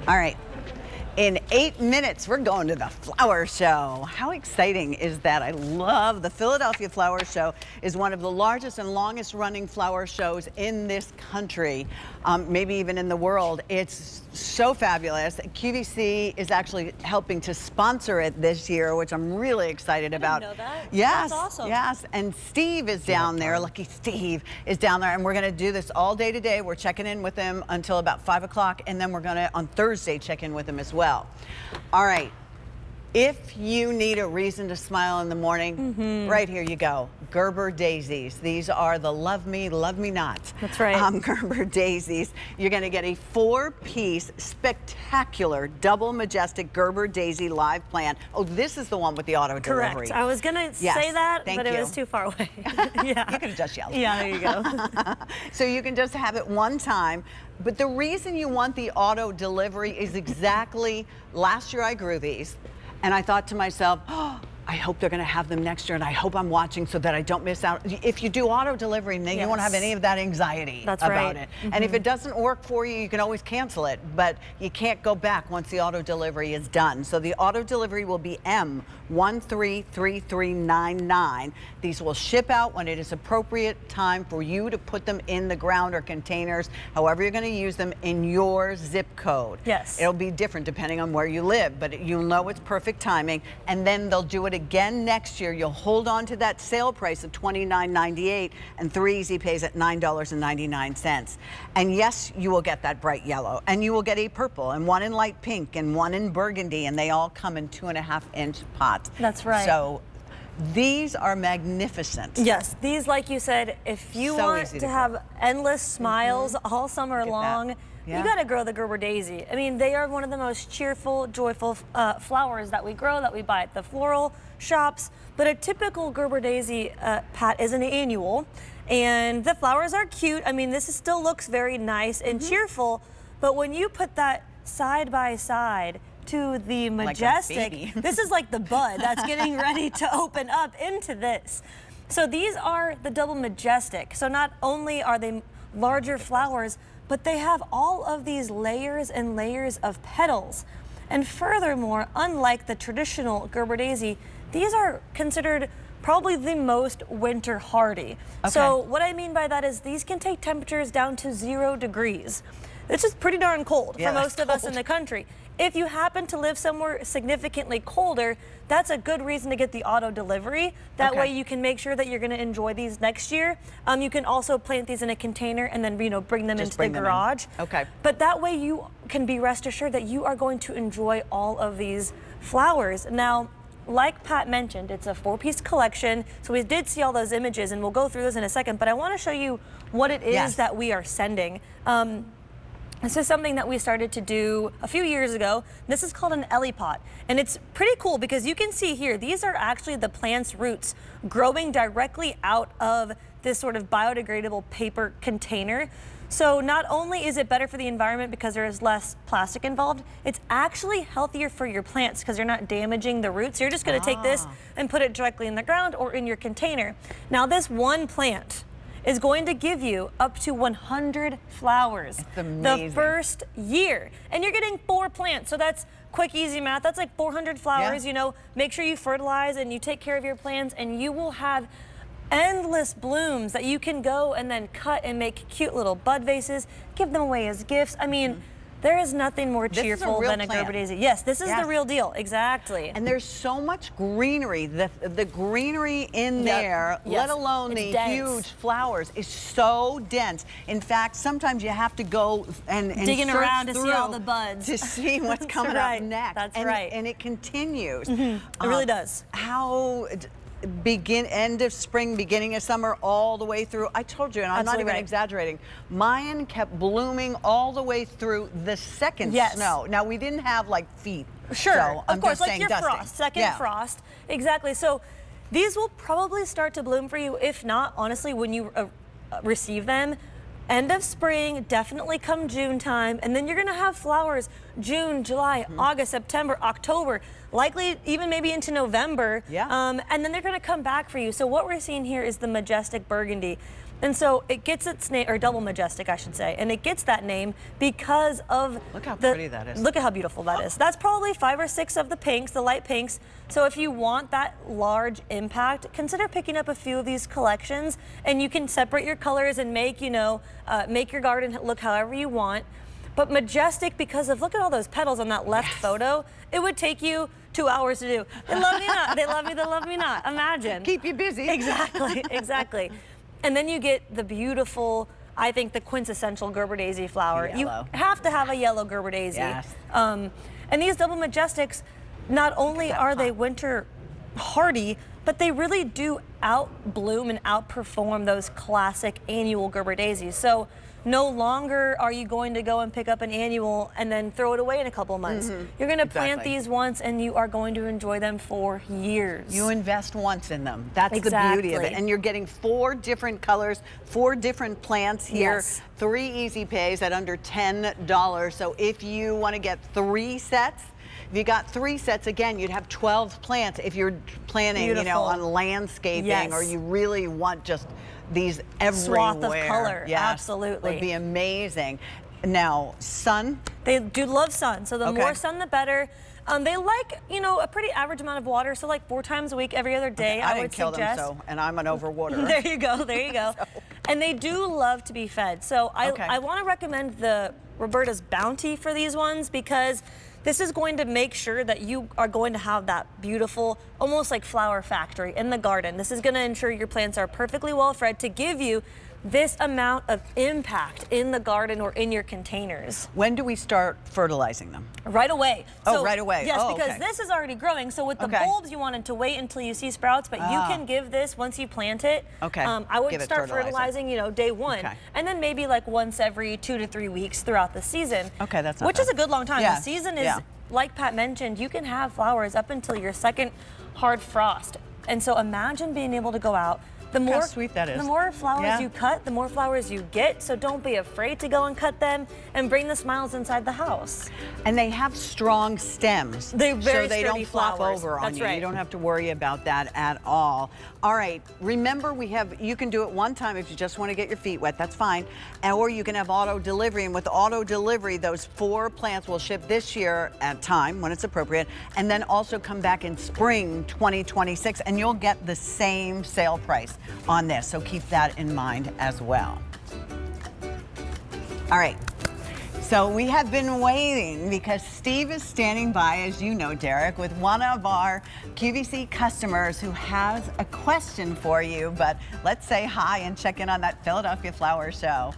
All right. In 8 minutes, we're going to the flower show. How exciting is that? I love the Philadelphia Flower Show. Is one of the largest and longest running flower shows in this country, maybe even in the world. It's so fabulous. QVC is actually helping to sponsor it this year, which I'm really excited about. I didn't know that. Yes, That's awesome. yes. And Steve is down there. Lucky Steve is down there, and we're going to do this all day today. We're checking in with him until about 5 o'clock, and then we're going to on Thursday check in with him as well. All right. If you need a reason to smile in the morning, right here you go. Gerber daisies. These are the love me not. That's right. Gerber daisies. You're going to get a 4-piece spectacular double majestic Gerber daisy live plant. Oh, this is the one with the auto delivery. Correct. I was going to say that, but it was too far away. Yeah. You could have just yelled. Yeah, there you go. So you can just have it one time. But the reason you want the auto delivery is exactly, last year I grew these. And I thought to myself, oh, I hope they're going to have them next year, and I hope I'm watching so that I don't miss out. If you do auto delivery, then you won't have any of that anxiety about it. And if it doesn't work for you, you can always cancel it, but you can't go back once the auto delivery is done. So the auto delivery will be M133399. These will ship out when it is appropriate time for you to put them in the ground or containers, however you're going to use them in your zip code. Yes. It'll be different depending on where you live, but you'll know it's perfect timing, and then they'll do it again next year. You'll hold on to that sale price of $29.98 and 3 easy pays at $9.99. And yes, you will get that bright yellow, and you will get a purple, and one in light pink, and one in burgundy, and they all come in 2.5-inch pots. That's right. So these are magnificent. Yes, these, like you said, if you want to have endless smiles all summer long, you got to grow the Gerber daisy. I mean, they are one of the most cheerful, joyful flowers that we grow, that we buy at the floral shops. But a typical Gerber daisy, Pat, is an annual. And the flowers are cute. I mean, this still looks very nice and cheerful. But when you put that side by side to the majestic, like this is like the bud that's getting ready to open up into this. So these are the double majestic. So not only are they larger flowers, but they have all of these layers and layers of petals. And furthermore, unlike the traditional Gerber daisy, these are considered probably the most winter hardy. So what I mean by that is these can take temperatures down to 0 degrees. This is pretty darn cold for most of us in the country. If you happen to live somewhere significantly colder, that's a good reason to get the auto delivery. That way you can make sure that you're going to enjoy these next year. You can also plant these in a container and then bring them into the garage. But that way you can be rest assured that you are going to enjoy all of these flowers. Now, like Pat mentioned, it's a 4-piece collection. So we did see all those images, and we'll go through those in a second. But I want to show you what it is that we are sending. This is something that we started to do a few years ago. This is called an Ellie pot, and it's pretty cool because you can see here, these are actually the plant's roots growing directly out of this sort of biodegradable paper container. So not only is it better for the environment because there is less plastic involved, it's actually healthier for your plants because you're not damaging the roots. You're just going to take this and put it directly in the ground or in your container. Now this one plant is going to give you up to 100 flowers the first year. And you're getting 4 plants, so that's quick, easy math. That's like 400 flowers, you know. Make sure you fertilize and you take care of your plants, and you will have endless blooms that you can go and then cut and make cute little bud vases, give them away as gifts. I mean, there is nothing more cheerful than a Gerber daisy. Yes, this is the real deal. Exactly. And there's so much greenery. The greenery in there, let alone the huge flowers, is so dense. In fact, sometimes you have to go and digging around to see all the buds to see what's coming up next. That's and it continues. It really does. How end of spring, beginning of summer, all the way through. I told you, and I'm not even exaggerating, mine kept blooming all the way through the second snow. Now, we didn't have like feet. Sure, so of course, like your frost, second frost. Exactly. So these will probably start to bloom for you. If not, honestly, when you receive them, end of spring, definitely come June time, and then you're gonna have flowers June, July, August, September, October, likely even maybe into November. And then they're gonna come back for you. So what we're seeing here is the Majestic Burgundy. And so it gets its name, or double majestic, I should say, and it gets that name because of Look how pretty that is. Look at how beautiful that is. That's probably 5 or 6 of the pinks, the light pinks. So if you want that large impact, consider picking up a few of these collections, and you can separate your colors and make, you know, make your garden look however you want. But majestic, because of, look at all those petals on that left photo, it would take you 2 hours to do. They love me not, they love me, they love me not. Imagine. Keep you busy. Exactly, exactly. And then you get the beautiful, I think, the quintessential Gerber daisy flower. Yellow. You have to have a yellow Gerber daisy. Yes. And these double majestics, not only are they winter hardy, but they really do outbloom and outperform those classic annual Gerber daisies. So no longer are you going to go and pick up an annual and then throw it away in a couple of months. You're going to plant these once and you are going to enjoy them for years. You invest once in them. That's the beauty of it. And you're getting 4 different colors, 4 different plants here. Yes. 3 easy pays at under $10. So if you want to get 3 sets, if you got 3 sets, again, you'd have 12 plants. If you're planning, you know, on landscaping, or you really want just these everywhere. Swath of color, absolutely. Would be amazing. Now, sun? They do love sun, so the more sun, the better. They like, you know, a pretty average amount of water, so like 4 times a week, every other day, I would kill suggest. them, and I'm an overwaterer. There you go, there you go. And they do love to be fed. So I want to recommend the Roberta's Bounty for these ones, because this is going to make sure that you are going to have that beautiful, almost like flower factory in the garden. This is going to ensure your plants are perfectly well fed to give you this amount of impact in the garden or in your containers. When do we start fertilizing them? Right away. Oh, right away. Yes, because this is already growing. So with the bulbs, you wanted to wait until you see sprouts, but you can give this once you plant it. I would start fertilizing, you know, day 1, and then maybe like once every 2 to 3 weeks throughout the season. That's not which is a good long time. Yeah. The season is, like Pat mentioned, you can have flowers up until your second hard frost. And so imagine being able to go out. The more sweet that is. The more flowers you cut, the more flowers you get. So don't be afraid to go and cut them and bring the smiles inside the house. And they have strong stems. They're very so they don't flop over on you. You don't have to worry about that at all. All right, remember you can do it one time if you just want to get your feet wet, that's fine. Or you can have auto delivery, and with auto delivery, those 4 plants will ship this year at time when it's appropriate, and then also come back in spring 2026, and you'll get the same sale price on this, so keep that in mind as well. All right, so we have been waiting because Steve is standing by, as you know, Derek, with one of our QVC customers who has a question for you, but let's say hi and check in on that Philadelphia Flower Show.